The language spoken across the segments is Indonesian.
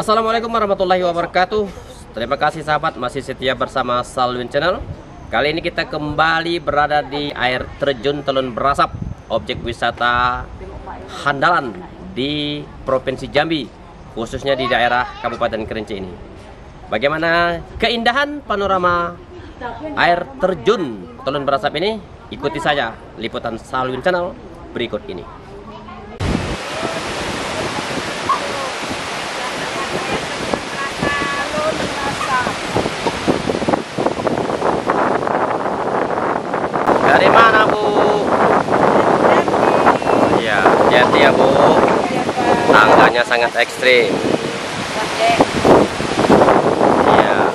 Assalamualaikum warahmatullahi wabarakatuh. Terima kasih sahabat masih setia bersama Salwin Channel. Kali ini kita kembali berada di air terjun Telun Berasap, objek wisata handalan di Provinsi Jambi, khususnya di daerah Kabupaten Kerinci ini. Bagaimana keindahan panorama air terjun Telun Berasap ini? Ikuti saja liputan Salwin Channel berikut ini. Dari mana, Bu? Iya, hati ya, Bu. Tangganya sangat ekstrim. Iya.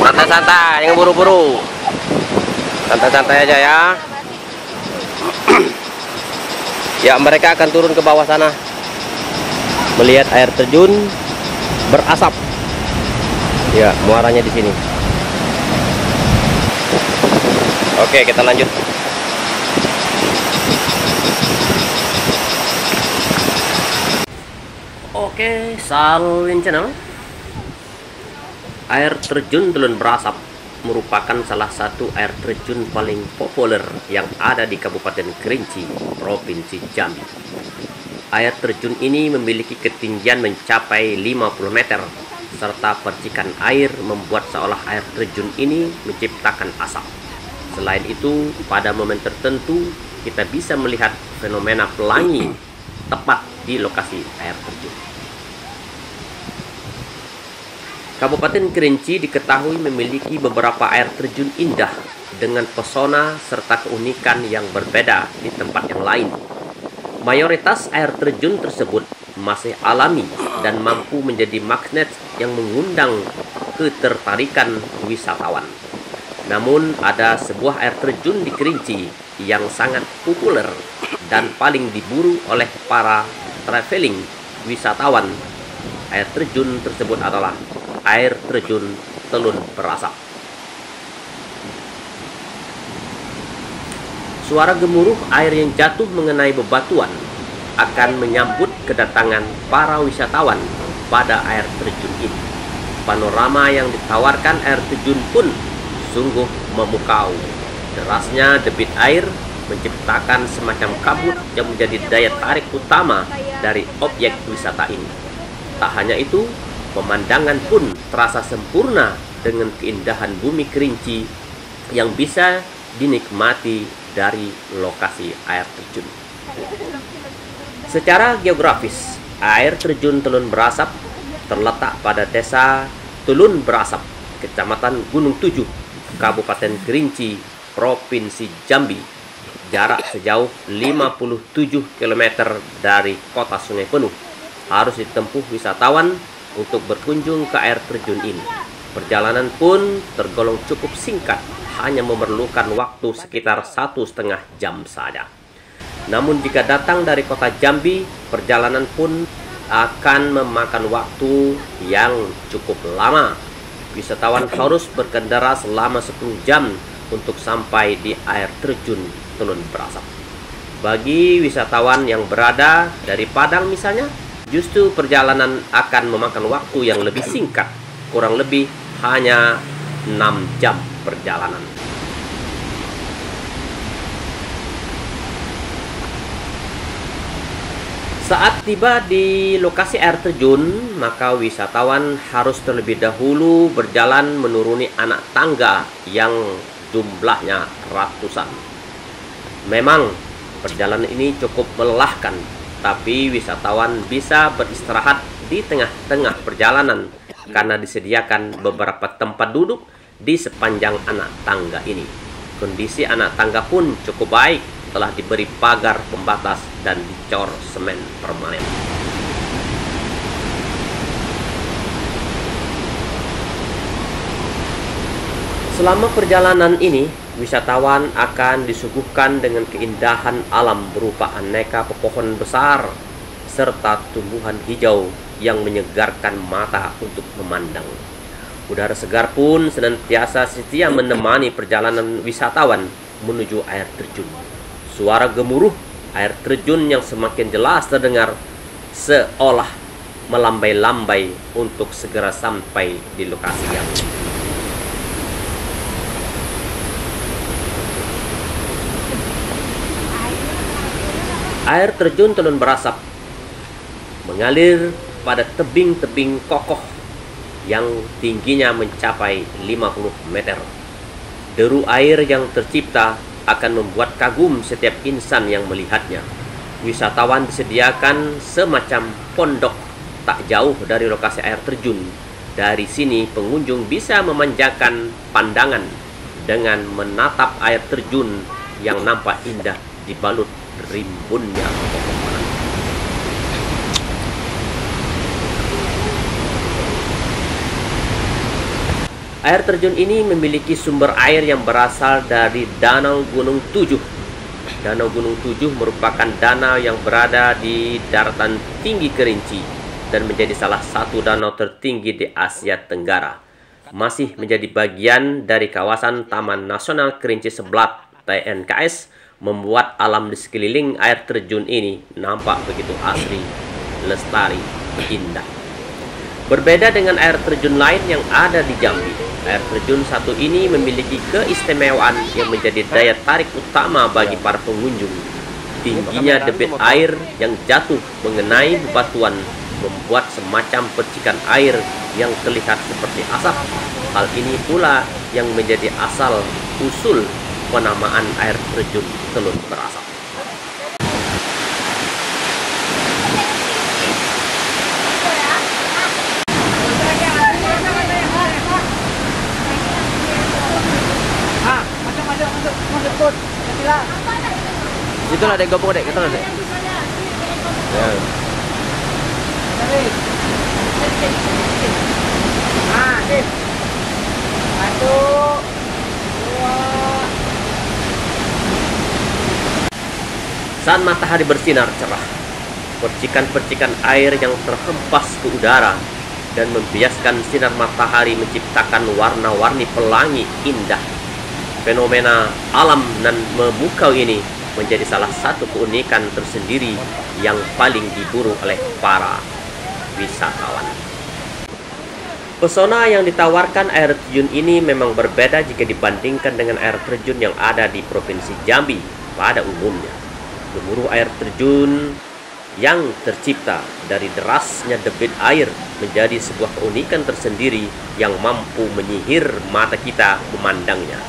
Santai-santai, yang buru-buru. Santai-santai aja ya. Ya, mereka akan turun ke bawah sana melihat air terjun berasap. Ya, muaranya di sini. Oke, kita lanjut. Oke, Salwin Channel. Air terjun Telun Berasap merupakan salah satu air terjun paling populer yang ada di Kabupaten Kerinci, Provinsi Jambi. Air terjun ini memiliki ketinggian mencapai 50 meter, serta percikan air membuat seolah air terjun ini menciptakan asap. Selain itu, pada momen tertentu kita bisa melihat fenomena pelangi tepat di lokasi air terjun. Kabupaten Kerinci diketahui memiliki beberapa air terjun indah dengan pesona serta keunikan yang berbeda di tempat yang lain. Mayoritas air terjun tersebut masih alami dan mampu menjadi magnet yang mengundang ketertarikan wisatawan. Namun ada sebuah air terjun di Kerinci yang sangat populer dan paling diburu oleh para traveling wisatawan. Air terjun tersebut adalah air terjun Telun Berasap. Suara gemuruh air yang jatuh mengenai bebatuan akan menyambut kedatangan para wisatawan pada air terjun ini. Panorama yang ditawarkan air terjun pun sungguh memukau. Derasnya debit air menciptakan semacam kabut yang menjadi daya tarik utama dari objek wisata ini. Tak hanya itu, pemandangan pun terasa sempurna dengan keindahan bumi Kerinci yang bisa dinikmati dari lokasi air terjun. Secara geografis, air terjun Telun Berasap terletak pada desa Telun Berasap, Kecamatan Gunung Tujuh, Kabupaten Kerinci, Provinsi Jambi. Jarak sejauh 57 km dari kota Sungai Penuh. Harus ditempuh wisatawan untuk berkunjung ke air terjun ini. Perjalanan pun tergolong cukup singkat, hanya memerlukan waktu sekitar 1,5 jam saja. Namun jika datang dari kota Jambi, perjalanan pun akan memakan waktu yang cukup lama. Wisatawan harus berkendara selama 10 jam untuk sampai di air terjun Telun Berasap. Bagi wisatawan yang berada dari Padang misalnya, justru perjalanan akan memakan waktu yang lebih singkat, kurang lebih hanya 6 jam perjalanan. Saat tiba di lokasi air terjun, maka wisatawan harus terlebih dahulu berjalan menuruni anak tangga yang jumlahnya ratusan. Memang perjalanan ini cukup melelahkan, tapi wisatawan bisa beristirahat di tengah-tengah perjalanan karena disediakan beberapa tempat duduk di sepanjang anak tangga ini. Kondisi anak tangga pun cukup baik, telah diberi pagar pembatas dan dicor semen permanen. Selama perjalanan ini, wisatawan akan disuguhkan dengan keindahan alam berupa aneka pepohonan besar serta tumbuhan hijau yang menyegarkan mata untuk memandang. Udara segar pun senantiasa setia menemani perjalanan wisatawan menuju air terjun. Suara gemuruh air terjun yang semakin jelas terdengar seolah melambai-lambai untuk segera sampai di lokasi yang air terjun Telun Berasap mengalir pada tebing-tebing kokoh yang tingginya mencapai 50 meter. Deru air yang tercipta akan membuat kagum setiap insan yang melihatnya. Wisatawan disediakan semacam pondok tak jauh dari lokasi air terjun. Dari sini pengunjung bisa memanjakan pandangan dengan menatap air terjun yang nampak indah dibalut rimbunnya pepohonan. Air terjun ini memiliki sumber air yang berasal dari Danau Gunung Tujuh. Danau Gunung Tujuh merupakan danau yang berada di daratan tinggi Kerinci dan menjadi salah satu danau tertinggi di Asia Tenggara. Masih menjadi bagian dari kawasan Taman Nasional Kerinci Seblat (TNKS), membuat alam di sekeliling air terjun ini nampak begitu asri, lestari, indah. Berbeda dengan air terjun lain yang ada di Jambi, air terjun satu ini memiliki keistimewaan yang menjadi daya tarik utama bagi para pengunjung. Tingginya debit air yang jatuh mengenai bebatuan membuat semacam percikan air yang terlihat seperti asap. Hal ini pula yang menjadi asal usul penamaan air terjun Telun Berasap. Itu lah dek gabung dek, kita lah dek. Ya. Satu, dua. Saat matahari bersinar cerah, percikan-percikan air yang terhempas ke udara dan membiaskan sinar matahari menciptakan warna-warni pelangi indah. Fenomena alam nan memukau ini menjadi salah satu keunikan tersendiri yang paling diburu oleh para wisatawan. Pesona yang ditawarkan air terjun ini memang berbeda jika dibandingkan dengan air terjun yang ada di Provinsi Jambi pada umumnya. Gemuruh air terjun yang tercipta dari derasnya debit air menjadi sebuah keunikan tersendiri yang mampu menyihir mata kita memandangnya.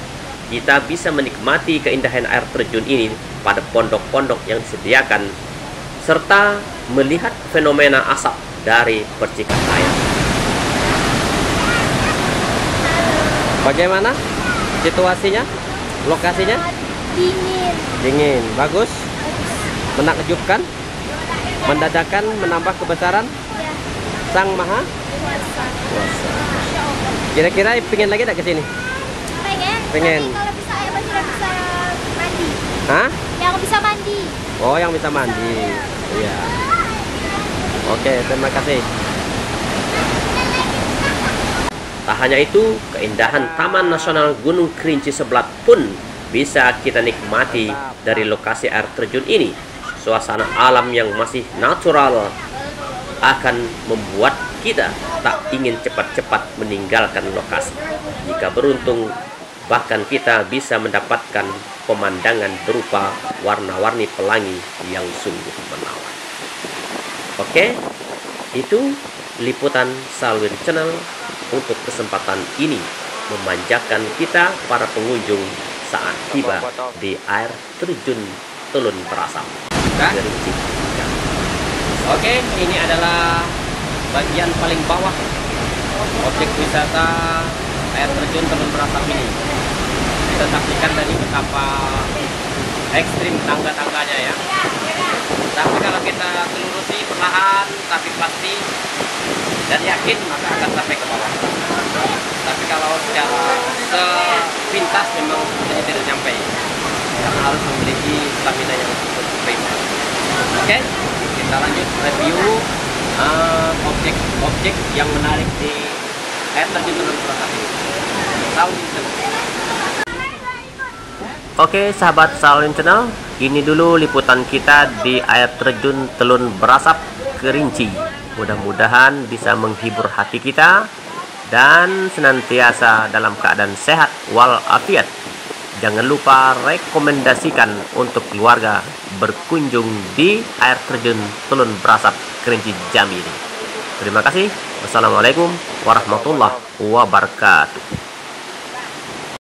Kita bisa menikmati keindahan air terjun ini pada pondok-pondok yang disediakan, serta melihat fenomena asap dari percikan air. Bagaimana situasinya? Lokasinya? Dingin. Dingin, bagus. Menakjubkan, mendadakan, menambah kebesaran Ya. Sang Maha Kuasa. Kuasa. Kira-kira pengen lagi tak ke sini? Pengen. Pengen. Tapi kalau bisa yang masih bisa mandi. Hah? Yang bisa mandi. Oh, yang bisa mandi. Iya. Oke, terima kasih. Tak hanya itu, keindahan Taman Nasional Gunung Kerinci Seblat pun bisa kita nikmati dari lokasi air terjun ini. Suasana alam yang masih natural akan membuat kita tak ingin cepat-cepat meninggalkan lokasi. Jika beruntung, bahkan kita bisa mendapatkan pemandangan berupa warna-warni pelangi yang sungguh menawan. Oke, itu liputan Salwin Channel untuk kesempatan ini memanjakan kita para pengunjung saat tiba di air terjun Telun Berasap. Kerinci. Oke, ini adalah bagian paling bawah objek wisata air terjun Telun Berasap ini. Kita saksikan tadi betapa ekstrim tangga-tangganya ya. Tapi kalau kita telurusi perlahan tapi pasti dan yakin, maka akan sampai ke bawah. Tapi kalau secara sepintas memang hanya tidak sampai, karena harus memiliki stamina yang cukup prima. Oke, kita lanjut review objek-objek yang menarik di air terjun Telun Berasap ini. Oke, sahabat Salwin Channel, ini dulu liputan kita di air terjun Telun Berasap Kerinci. Mudah-mudahan bisa menghibur hati kita dan senantiasa dalam keadaan sehat walafiat. Jangan lupa rekomendasikan untuk keluarga berkunjung di air terjun Tulun Berasap Kerinci Jambi ini. Terima kasih. Wassalamualaikum warahmatullahi wabarakatuh.